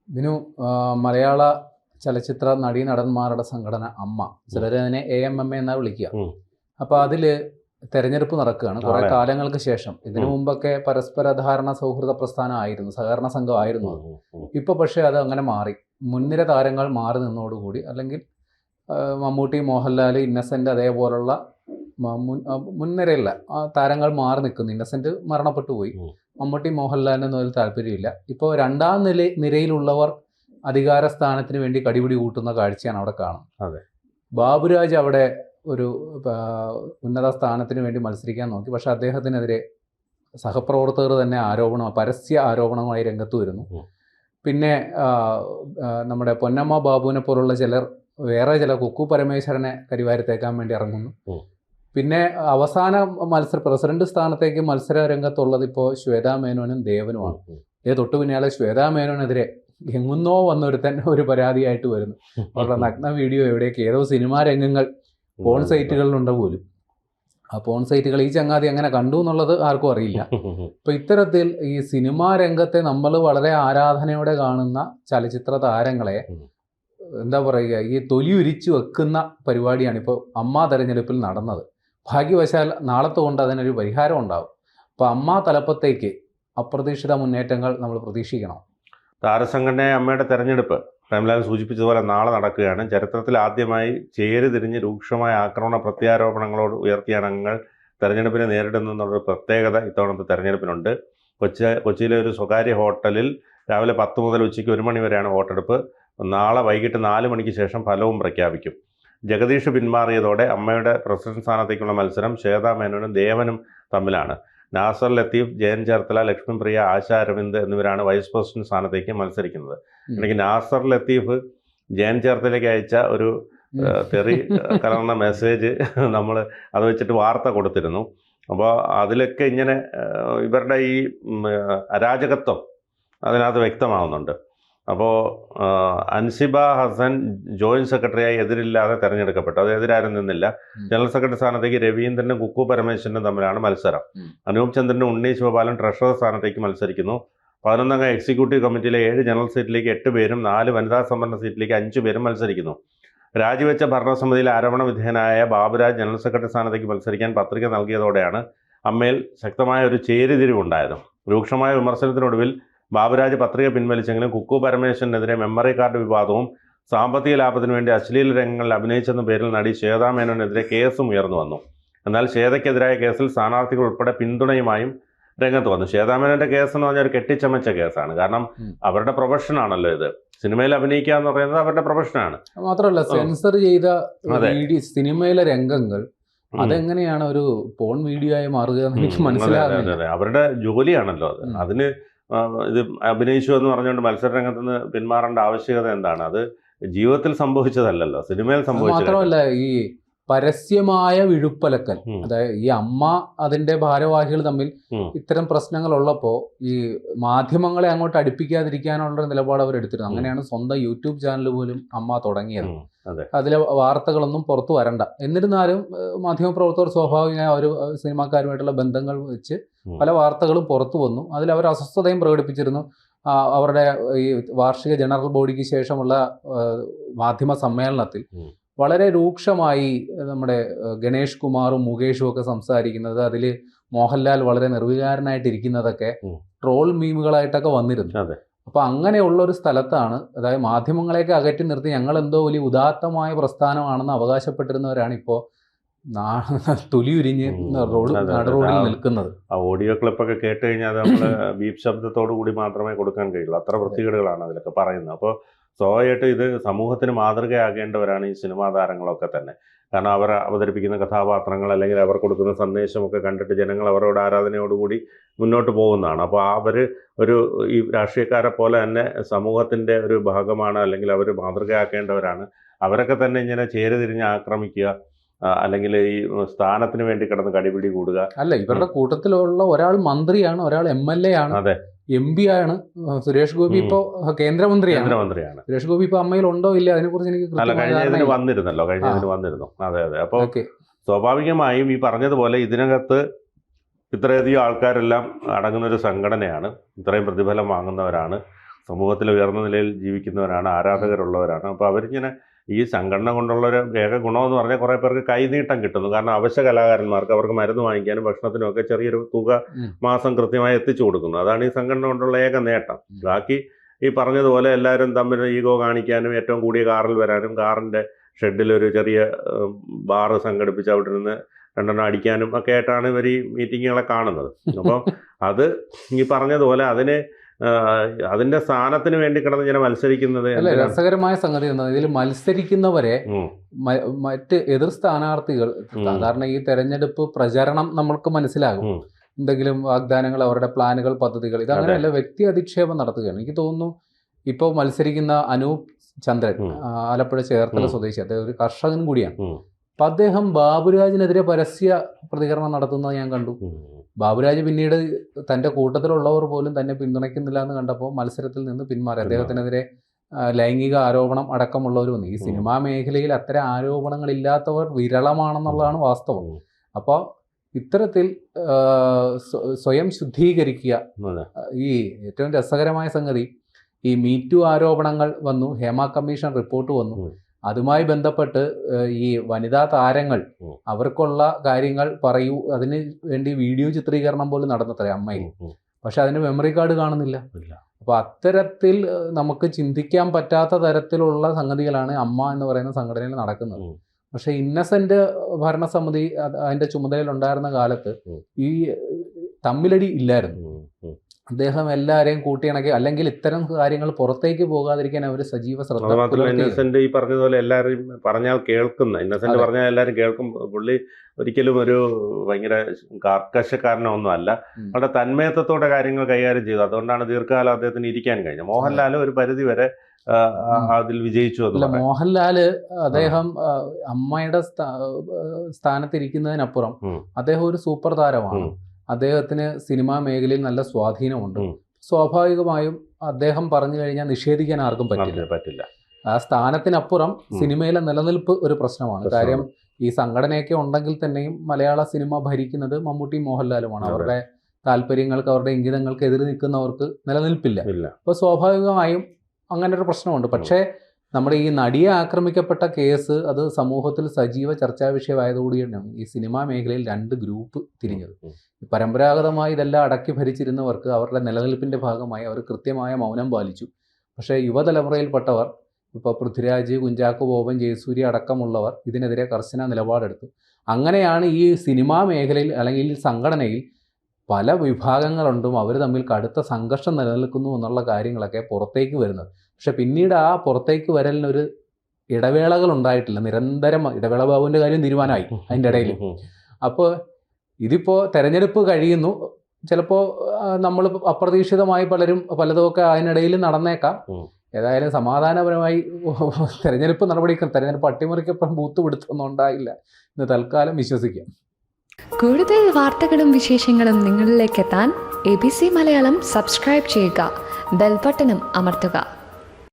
ഇതിനു മലയാള ചലച്ചിത്ര നടീനടന്മാരുടെ സംഘടന അമ്മ, ചിലരതിനെ AMMA എന്നാ വിളിക്കുക. അപ്പോൾ അതിൽ തെരഞ്ഞെടുപ്പ് നടക്കുകയാണ് കുറേ കാലങ്ങൾക്ക് ശേഷം. ഇതിനു മുമ്പൊക്കെ പരസ്പര ധാരണ സൗഹൃദ പ്രസ്ഥാനമായിരുന്നു, സഹകരണ സംഘമായിരുന്നു അത്. ഇപ്പോൾ പക്ഷേ അത് അങ്ങനെ മാറി. മുൻനിര താരങ്ങൾ മാറി നിന്നോടുകൂടി, അല്ലെങ്കിൽ മമ്മൂട്ടി, മോഹൻലാൽ, ഇന്നസെൻ്റ് അതേപോലുള്ള മുൻനിരയുള്ള താരങ്ങൾ മാറി നിൽക്കുന്നു. ഇന്നസെൻ്റ് മരണപ്പെട്ടു പോയി. മമ്മൂട്ടി, മോഹൻലാലിനൊന്നും അതിൽ താല്പര്യമില്ല. ഇപ്പോൾ രണ്ടാം നിരയിലുള്ളവർ അധികാര സ്ഥാനത്തിന് വേണ്ടി കടിപിടി കൂട്ടുന്ന കാഴ്ചയാണ് അവിടെ കാണുന്നത്. ബാബുരാജ് അവിടെ ഒരു ഉന്നത സ്ഥാനത്തിന് വേണ്ടി മത്സരിക്കാൻ നോക്കി. പക്ഷെ അദ്ദേഹത്തിനെതിരെ സഹപ്രവർത്തകർ തന്നെ പരസ്യ ആരോപണമായി രംഗത്ത് വരുന്നു. പിന്നെ നമ്മുടെ പൊന്നമ്മ ബാബുവിനെ പോലുള്ള ചിലർ വേറെ ചില കുക്കു പരമേശ്വരനെ കരിവാരിത്തേക്കാൻ വേണ്ടി ഇറങ്ങുന്നു. പിന്നെ അവസാന പ്രസിഡന്റ് സ്ഥാനത്തേക്ക് മത്സര രംഗത്തുള്ളത് ഇപ്പോൾ ശ്വേതാ മേനോനും ദേവനുമാണ്. തൊട്ടു പിന്നാലെ ശ്വേതാ മേനോനെതിരെ എങ്ങുന്നോ വന്നൊരുത്തൻ ഒരു പരാതിയായിട്ട് വരുന്നു. അവരുടെ നഗ്ന വീഡിയോ എവിടേക്ക് ഏതോ സിനിമാ രംഗങ്ങൾ പോൺ സൈറ്റുകളിലുണ്ട് പോലും. ആ പോൺ സൈറ്റുകൾ ഈ ചങ്ങാതി എങ്ങനെ കണ്ടു എന്നുള്ളത് ആർക്കും അറിയില്ല. ഇപ്പൊ ഇത്തരത്തിൽ ഈ സിനിമാ രംഗത്തെ നമ്മൾ വളരെ ആരാധനയോടെ കാണുന്ന ചലച്ചിത്ര താരങ്ങളെ എന്താ പറയുക, ഈ തൊലിയുരിച്ചു വെക്കുന്ന പരിപാടിയാണ് ഇപ്പോൾ അമ്മ തെരഞ്ഞെടുപ്പിൽ നടന്നത്. ഭാഗ്യവശാൽ നാളത്തെ കൊണ്ട് അതിനൊരു പരിഹാരം ഉണ്ടാവും. അപ്പോൾ അമ്മ തലപ്പത്തേക്ക് അപ്രതീക്ഷിത മുന്നേറ്റങ്ങൾ നമ്മൾ പ്രതീക്ഷിക്കണം. താരസംഘടനയായ അമ്മയുടെ തെരഞ്ഞെടുപ്പ് പ്രേംലാൽ സൂചിപ്പിച്ചതുപോലെ നാളെ നടക്കുകയാണ്. ചരിത്രത്തിൽ ആദ്യമായി ചേരി തിരിഞ്ഞ് രൂക്ഷമായ ആക്രമണ പ്രത്യാരോപണങ്ങളോട് ഉയർത്തിയ അംഗങ്ങൾ തെരഞ്ഞെടുപ്പിനെ നേരിടുന്നൊരു പ്രത്യേകത ഇത്തവണത്തെ തെരഞ്ഞെടുപ്പിനുണ്ട്. കൊച്ചിയിലെ ഒരു സ്വകാര്യ ഹോട്ടലിൽ രാവിലെ 10 മുതൽ ഉച്ചയ്ക്ക് 1 മണി വരെയാണ് വോട്ടെടുപ്പ്. നാളെ വൈകിട്ട് 4 മണിക്ക് ശേഷം ഫലവും പ്രഖ്യാപിക്കും. ജഗദീഷ് പിന്മാറിയതോടെ അമ്മയുടെ പ്രസിഡന്റ് സ്ഥാനത്തേക്കുള്ള മത്സരം ശ്വേതാ മേനോനും ദേവനും തമ്മിലാണ്. നാസർ ലത്തീഫ്, ജയൻ ചേർത്തല, ലക്ഷ്മിപ്രിയ, ആശ അരവിന്ദ് എന്നിവരാണ് വൈസ് പ്രസിഡന്റ് സ്ഥാനത്തേക്ക് മത്സരിക്കുന്നത്. അല്ലെങ്കിൽ നാസർ ലത്തീഫ് ജയൻ ചേർത്തലയ്ക്ക് അയച്ച ഒരു തെറി കലർന്ന മെസ്സേജ് നമ്മൾ അത് വെച്ചിട്ട് വാർത്ത കൊടുത്തിരുന്നു. അപ്പോൾ അതിലൊക്കെ ഇങ്ങനെ ഇവരുടെ ഈ അരാജകത്വം അതിനകത്ത് വ്യക്തമാവുന്നുണ്ട്. അപ്പോൾ അൻസിബ ഹസൻ ജോയിന്റ് സെക്രട്ടറിയായി എതിരില്ലാതെ തെരഞ്ഞെടുക്കപ്പെട്ടു. അത് എതിരാരും നിന്നില്ല. ജനറൽ സെക്രട്ടറി സ്ഥാനത്തേക്ക് രവീന്ദ്രനും കുക്കു പരമേശ്വരനും തമ്മിലാണ് മത്സരം. അനൂപ് ചന്ദ്രനും ഉണ്ണി ശിവപാലൻ ട്രഷറർ സ്ഥാനത്തേക്ക് മത്സരിക്കുന്നു. 11 എക്സിക്യൂട്ടീവ് കമ്മിറ്റിയിലെ 7 ജനറൽ സീറ്റിലേക്ക് 8 പേരും 4 വനിതാ സംവരണ സീറ്റിലേക്ക് 5 പേരും മത്സരിക്കുന്നു. രാജിവെച്ച ഭരണസമിതിയിൽ ആരോപണ വിധേയനായ ബാബുരാജ് ജനറൽ സെക്രട്ടറി സ്ഥാനത്തേക്ക് മത്സരിക്കാൻ പത്രിക നൽകിയതോടെയാണ് അമ്മയിൽ ശക്തമായ ഒരു ചേരിതിരിവുണ്ടായത്. രൂക്ഷമായ വിമർശനത്തിനൊടുവിൽ ബാബുരാജ് പത്രിക പിൻവലിച്ചെങ്കിലും കുക്കു പരമേശ്വരനെതിരെ മെമ്മറി കാർഡ് വിവാദവും സാമ്പത്തിക ലാഭത്തിനു വേണ്ടി അശ്ലീല രംഗങ്ങളിൽ അഭിനയിച്ചെന്ന പേരിൽ നടി ശ്വേതാ മേനോനെതിരെ കേസും ഉയർന്നു വന്നു. എന്നാൽ ശ്വേതയ്ക്കെതിരായ കേസിൽ സ്ഥാനാർത്ഥികൾ ഉൾപ്പെടെ പിന്തുണയുമായും രംഗത്ത് വന്നു. ശ്വേതാ മേനോന്റെ കേസ് എന്ന് പറഞ്ഞാൽ ഒരു കെട്ടിച്ചമച്ച കേസാണ്. കാരണം അവരുടെ പ്രൊഫഷനാണല്ലോ ഇത്. സിനിമയിൽ അഭിനയിക്കുക എന്ന് പറയുന്നത് അവരുടെ പ്രൊഫഷനാണ്. മാത്രമല്ല, സെൻസർ ചെയ്ത സിനിമയിലെ രംഗങ്ങൾ അതെങ്ങനെയാണ് ഒരു പോൺ വീഡിയോ ആയി മാറുക എന്ന് എനിക്ക് മനസ്സിലാകുന്നില്ല. അവരുടെ ജോലിയാണല്ലോ അത്. അതിന് ഇത് അഭിനയിച്ചു എന്ന് പറഞ്ഞുകൊണ്ട് മത്സര രംഗത്ത് നിന്ന് പിന്മാറേണ്ട ആവശ്യകത എന്താണ്? അത് ജീവിതത്തിൽ സംഭവിച്ചതല്ലല്ലോ, സിനിമയിൽ സംഭവിച്ചത്. മാത്രമല്ല, ഈ പരസ്യമായ വിഴുപ്പലക്കൽ, അതായത് ഈ അമ്മ അതിന്റെ ഭാരവാഹികൾ തമ്മിൽ ഇത്തരം പ്രശ്നങ്ങൾ ഉള്ളപ്പോൾ ഈ മാധ്യമങ്ങളെ അങ്ങോട്ട് അടുപ്പിക്കാതിരിക്കാനുള്ള നിലപാട് അവർ എടുത്തിരുന്നു. അങ്ങനെയാണ് സ്വന്തം യൂട്യൂബ് ചാനൽ പോലും അമ്മ തുടങ്ങിയത്. അതിലെ വാർത്തകളൊന്നും പുറത്തു വരണ്ട. എന്നിരുന്നാലും മാധ്യമപ്രവർത്തകർ സ്വാഭാവികമായി അവർ സിനിമാക്കാരുമായിട്ടുള്ള ബന്ധങ്ങൾ വെച്ച് പല വാർത്തകളും പുറത്തു വന്നു. അതിൽ അവർ അസ്വസ്ഥതയും പ്രകടിപ്പിച്ചിരുന്നു. അവരുടെ ഈ വാർഷിക ജനറൽ ബോഡിക്ക് ശേഷമുള്ള മാധ്യമ സമ്മേളനത്തിൽ വളരെ രൂക്ഷമായി നമ്മുടെ ഗണേഷ് കുമാറും മുകേഷും ഒക്കെ സംസാരിക്കുന്നത്, അതിൽ മോഹൻലാൽ വളരെ നിർവികാരനായിട്ടിരിക്കുന്നതൊക്കെ ട്രോൾ മീമുകളായിട്ടൊക്കെ വന്നിരുന്നു. അപ്പോൾ അങ്ങനെയുള്ള ഒരു സ്ഥലത്താണ്, അതായത് മാധ്യമങ്ങളെയൊക്കെ അകറ്റി നിർത്തി ഞങ്ങൾ എന്തോ വലിയ ഉദാത്തമായ പ്രസ്ഥാനമാണെന്ന് അവകാശപ്പെട്ടിരുന്നവരാണ് ഇപ്പോൾ തൊലിയുരിഞ്ഞ് നടുറോഡിൽ നിൽക്കുന്നത്. ആ ഓഡിയോ ക്ലിപ്പൊക്കെ കേട്ട് കഴിഞ്ഞാൽ അത് നമ്മൾ ബീപ് ശബ്ദത്തോടു കൂടി മാത്രമേ കൊടുക്കാൻ കഴിയുള്ളൂ. അത്ര വൃത്തികേടുകളാണ് അതിലൊക്കെ പറയുന്നത്. അപ്പോൾ സ്വാഭാവികമായിട്ടും ഇത് സമൂഹത്തിന് മാതൃകയാകേണ്ടവരാണ് ഈ സിനിമാ താരങ്ങളൊക്കെ തന്നെ. കാരണം അവർ അവതരിപ്പിക്കുന്ന കഥാപാത്രങ്ങൾ അല്ലെങ്കിൽ അവർ കൊടുക്കുന്ന സന്ദേശമൊക്കെ കണ്ടിട്ട് ജനങ്ങൾ അവരോട് ആരാധനയോടുകൂടി മുന്നോട്ട് പോകുന്നതാണ്. അപ്പോൾ അവർ ഈ രാഷ്ട്രീയക്കാരെ പോലെ തന്നെ സമൂഹത്തിൻ്റെ ഒരു ഭാഗമാണ്, അല്ലെങ്കിൽ അവർ മാതൃകയാക്കേണ്ടവരാണ്. അവരൊക്കെ തന്നെ ഇങ്ങനെ ചേരിതിരിഞ്ഞ് ആക്രമിക്കുക, അല്ലെങ്കിൽ ഈ സ്ഥാനത്തിന് വേണ്ടി കിടന്ന് കടിപിടി കൂടുക. അല്ല, ഇവരുടെ കൂട്ടത്തിലുള്ള ഒരാൾ മന്ത്രിയാണ്, ഒരാൾ MLA ആണ്, അതെ, MP ആണ്. സുരേഷ് ഗോപി ഇപ്പോൾ കേന്ദ്രമന്ത്രിയാണ്. സുരേഷ് ഗോപി ഇപ്പോൾ അമ്മയിൽ ഉണ്ടോ ഇല്ല അതിനെക്കുറിച്ച് എനിക്ക് കഴിഞ്ഞതിന് വന്നിരുന്നു. അതെ. അപ്പോൾ സ്വാഭാവികമായും ഈ പറഞ്ഞതുപോലെ ഇതിനകത്ത് ഇത്രയധികം ആൾക്കാരെല്ലാം അടങ്ങുന്നൊരു സംഘടനയാണ്. ഇത്രയും പ്രതിഫലം വാങ്ങുന്നവരാണ്. സമൂഹത്തിൽ ഉയർന്ന നിലയിൽ ജീവിക്കുന്നവരാണ്, ആരാധകരുള്ളവരാണ്. അപ്പോൾ അവരിങ്ങനെ ഈ സംഘടന കൊണ്ടുള്ള ഒരു ഏക ഗുണമെന്ന് പറഞ്ഞാൽ കുറേ പേർക്ക് കൈനീട്ടം കിട്ടുന്നു. കാരണം അവശ്യ കലാകാരന്മാർക്ക് അവർക്ക് മരുന്ന് വാങ്ങിക്കാനും ഭക്ഷണത്തിനും ഒക്കെ ചെറിയൊരു തുക മാസം കൃത്യമായി എത്തിച്ചു കൊടുക്കുന്നു. അതാണ് ഈ സംഘടന കൊണ്ടുള്ള ഏക നേട്ടം. ബാക്കി ഈ പറഞ്ഞതുപോലെ എല്ലാവരും തമ്മിൽ ഈഗോ കാണിക്കാനും ഏറ്റവും കൂടിയ കാറിൽ വരാനും കാറിൻ്റെ ഷെഡിൽ ഒരു ചെറിയ ബാറ് സംഘടിപ്പിച്ച് അവിടെ നിന്ന് രണ്ടെണ്ണം അടിക്കാനും ഒക്കെ ആയിട്ടാണ് ഇവർ ഈ മീറ്റിങ്ങുകളെ കാണുന്നത്. അപ്പോൾ അത് ഈ പറഞ്ഞതുപോലെ അതിന്റെ സ്ഥാനത്തിന് വേണ്ടി കിടന്ന് ഇങ്ങനെ മത്സരിക്കുന്നത് രസകരമായ സംഗതി എന്താ, ഇതിൽ മത്സരിക്കുന്നവരെ മറ്റ് എതിർ സ്ഥാനാർത്ഥികൾ സാധാരണ ഈ തെരഞ്ഞെടുപ്പ് പ്രചരണം നമ്മൾക്ക് മനസ്സിലാകും, എന്തെങ്കിലും വാഗ്ദാനങ്ങൾ, അവരുടെ പ്ലാനുകൾ, പദ്ധതികൾ, ഇതങ്ങനെയല്ല, വ്യക്തി അധിക്ഷേപം നടത്തുകയാണ്. എനിക്ക് തോന്നുന്നു ഇപ്പോൾ മത്സരിക്കുന്ന അനൂപ് ചന്ദ്രൻ, ആലപ്പുഴ ചേർത്തല സ്വദേശി, അദ്ദേഹം ഒരു കർഷകൻ കൂടിയാണ്. അപ്പം അദ്ദേഹം ബാബുരാജിനെതിരെ പരസ്യ പ്രതികരണം നടത്തുന്നത് ഞാൻ കണ്ടു. ബാബുരാജ് പിന്നീട് തൻ്റെ കൂട്ടത്തിലുള്ളവർ പോലും തന്നെ പിന്തുണയ്ക്കുന്നില്ല എന്ന് കണ്ടപ്പോൾ മത്സരത്തിൽ നിന്ന് പിന്മാറി. അദ്ദേഹത്തിനെതിരെ ലൈംഗിക ആരോപണം അടക്കമുള്ളവർ വന്നു. ഈ സിനിമാ മേഖലയിൽ അത്തരം ആരോപണങ്ങളില്ലാത്തവർ വിരളമാണെന്നുള്ളതാണ് വാസ്തവം. അപ്പോൾ ഇത്തരത്തിൽ സ്വയം ശുദ്ധീകരിക്കുക. ഈ ഏറ്റവും രസകരമായ സംഗതി, ഈ മീറ്റു ആരോപണങ്ങൾ വന്നു, ഹേമ കമ്മീഷൻ റിപ്പോർട്ട് വന്നു, അതുമായി ബന്ധപ്പെട്ട് ഈ വനിതാ താരങ്ങൾ അവർക്കുള്ള കാര്യങ്ങൾ പറയൂ, അതിന് വേണ്ടി വീഡിയോ ചിത്രീകരണം പോലും നടന്നത്രേ അമ്മയിൽ. പക്ഷെ അതിന് മെമ്മറി കാർഡ് കാണുന്നില്ല. അപ്പോൾ അത്തരത്തിൽ നമുക്ക് ചിന്തിക്കാൻ പറ്റാത്ത തരത്തിലുള്ള സംഗതികളാണ് അമ്മ എന്ന് പറയുന്ന സംഘടനയിൽ നടക്കുന്നത്. പക്ഷെ ഇന്നസെന്റ് ഭരണസമിതി അതിന്റെ ചുമതലയിലുണ്ടായിരുന്ന കാലത്ത് ഈ തമ്മിലടി ഇല്ലായിരുന്നു. അദ്ദേഹം എല്ലാവരെയും കൂട്ടിയിണക്കി, അല്ലെങ്കിൽ ഇത്തരം കാര്യങ്ങൾ പുറത്തേക്ക് പോകാതിരിക്കാൻ അവർ സജീവ ശ്രദ്ധ. ഇന്നസെന്റ് ഈ പറഞ്ഞതുപോലെ എല്ലാവരും പറഞ്ഞാൽ കേൾക്കുന്ന, ഇന്നസെന്റ് പറഞ്ഞാൽ എല്ലാവരും കേൾക്കും. പുള്ളി ഒരിക്കലും ഒരു ഭയങ്കര കർക്കശക്കാരനൊന്നും അല്ല, അവിടെ തന്മയത്വത്തോടെ കാര്യങ്ങൾ കൈകാര്യം ചെയ്തു. അതുകൊണ്ടാണ് ദീർഘകാലം അദ്ദേഹത്തിന് ഇരിക്കാൻ കഴിഞ്ഞത്. മോഹൻലാൽ ഒരു പരിധി വരെ അതിൽ വിജയിച്ചു. അല്ല, മോഹൻലാല് അദ്ദേഹം അമ്മയുടെ സ്ഥാനത്തിരിക്കുന്നതിനപ്പുറം അദ്ദേഹം ഒരു സൂപ്പർ താരമാണ്. അദ്ദേഹത്തിന് സിനിമാ മേഖലയിൽ നല്ല സ്വാധീനമുണ്ട്. സ്വാഭാവികമായും അദ്ദേഹം പറഞ്ഞു കഴിഞ്ഞാൽ നിഷേധിക്കാൻ ആർക്കും പറ്റില്ല. ആ സ്ഥാനത്തിനപ്പുറം സിനിമയിലെ നിലനിൽപ്പ് ഒരു പ്രശ്നമാണ്. കാര്യം ഈ സംഘടനയൊക്കെ ഉണ്ടെങ്കിൽ തന്നെയും മലയാള സിനിമ ഭരിക്കുന്നത് മമ്മൂട്ടി മോഹൻലാലുമാണ്. അവരുടെ താല്പര്യങ്ങൾക്ക്, അവരുടെ ഇംഗിതങ്ങൾക്ക് എതിര് നിൽക്കുന്നവർക്ക് നിലനിൽപ്പില്ല. അപ്പോൾ സ്വാഭാവികമായും അങ്ങനെ ഒരു പ്രശ്നമുണ്ട്. പക്ഷേ നമ്മുടെ ഈ നടിയെ ആക്രമിക്കപ്പെട്ട കേസ് അത് സമൂഹത്തിൽ സജീവ ചർച്ചാ വിഷയമായതുകൂടിയാണ് ഈ സിനിമാ മേഖലയിൽ രണ്ട് ഗ്രൂപ്പ് തിരിഞ്ഞത്. പരമ്പരാഗതമായി ഇതെല്ലാം അടക്കി ഭരിച്ചിരുന്നവർക്ക് അവരുടെ നിലനിൽപ്പിൻ്റെ ഭാഗമായി അവർ കൃത്യമായ മൗനം പാലിച്ചു. പക്ഷേ യുവതലമുറയിൽപ്പെട്ടവർ, ഇപ്പോൾ പൃഥ്വിരാജ്, കുഞ്ചാക്കോ ബോബൻ, ജയസൂര്യ അടക്കമുള്ളവർ ഇതിനെതിരെ കർശന നിലപാടെടുത്തു. അങ്ങനെയാണ് ഈ സിനിമാ മേഖലയിൽ അല്ലെങ്കിൽ സംഘടനയിൽ പല വിഭാഗങ്ങളുണ്ടും അവർ തമ്മിൽ കടുത്ത സംഘർഷം നിലനിൽക്കുന്നു എന്നുള്ള കാര്യങ്ങളൊക്കെ പുറത്തേക്ക് വരുന്നത്. പക്ഷെ പിന്നീട് ആ പുറത്തേക്ക് വരലിനൊരു ഇടവേളകൾ ഉണ്ടായിട്ടില്ല. നിരന്തരം ഇടവേള ബാബുവിൻ്റെ കാര്യം തീരുമാനമായി അതിൻ്റെ ഇടയിൽ. അപ്പോൾ ഇതിപ്പോൾ തെരഞ്ഞെടുപ്പ് കഴിയുന്നു, ചിലപ്പോൾ നമ്മൾ അപ്രതീക്ഷിതമായി പലതുമൊക്കെ അതിനിടയിൽ നടന്നേക്കാം. ഏതായാലും സമാധാനപരമായി തെരഞ്ഞെടുപ്പ് അട്ടിമറിക്കപ്പം ബൂത്ത് പിടുത്തൊന്നും ഉണ്ടായില്ല എന്ന് തൽക്കാലം വിശ്വസിക്കാം. കൂടുതൽ വാർത്തകളും വിശേഷങ്ങളും നിങ്ങളിലേക്ക് എത്താൻ ABC മലയാളം സബ്സ്ക്രൈബ് ചെയ്യുക, ബെൽ ബട്ടണും അമർത്തുക.